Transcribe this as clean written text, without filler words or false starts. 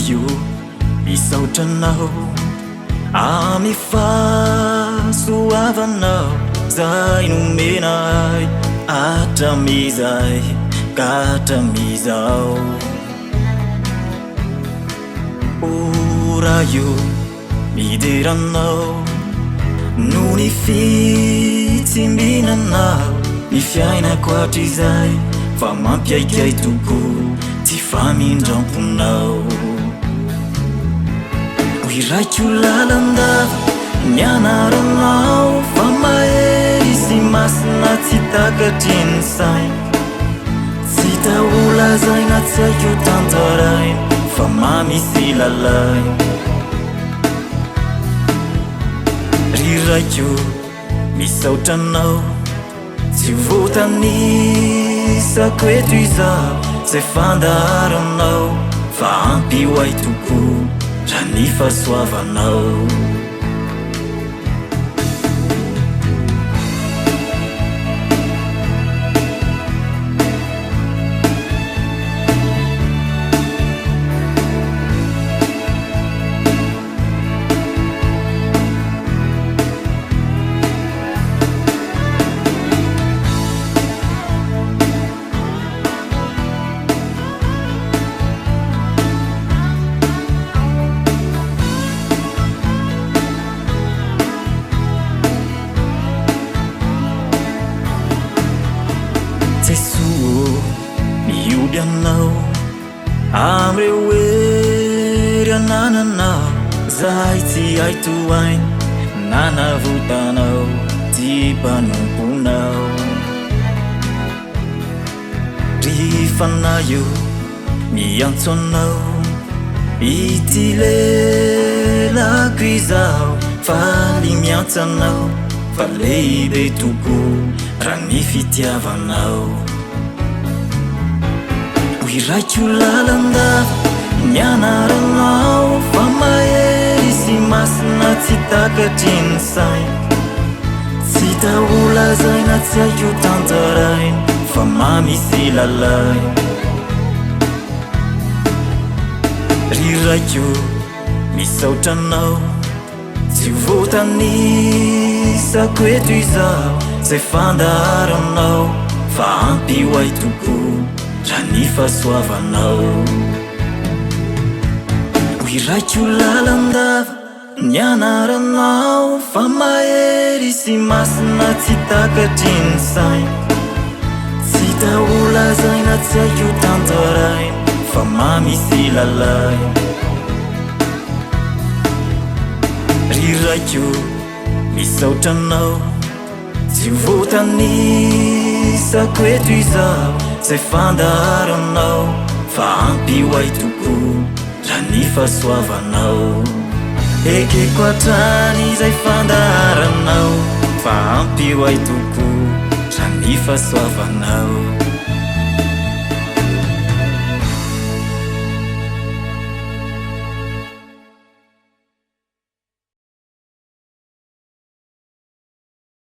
io misaotranao amy fahasoavanao zay nomenay atramizay katramizao ora io mideranao no ny fitsimbinanao ny fiainako hatrizay fa mampiaikay toko tsy famindramponao hoiraiko lalandava mianaranao fa mahery sy masina tsy takatriny sainy tsy taolazaina tsy haiko tantarainy fa mamisy lalainy riraiko misaotranao tsy voatanisako eto izao zay fandaharanao fa ampioay toko raha ny fahasoavanao miobyanao amreo ery anananao zay tsy aitoainy nanavotanao ty mpanomponao rifanaio miantso anao ity lelako izao faly miantsanao fa lehibe toko raha ny fitiavanao hoiraiko lalandava mianaranao fa mahery sy masina tsy takatriny sainy tsy taolazaina tsy haiko tantarainy fa mamisy lalainy riraiko misaotranao tsy voatanisako eto izao zay fandaharanao fa ampioay toko raha ny fahasoavanao hoiraiko lalandava mianaranao fa mahery sy masina tsy takatriny sainy tsy taolazaina tsy haiko tantarainy fa mamisy lalainy riraiko misaotranao tsy voatanisako eto izao zay fandaharanao fa ampioay toko raha ny fahasoavanao ekeko atrany zay fandaharanao fa ampioay toko raha ny fahasoavanao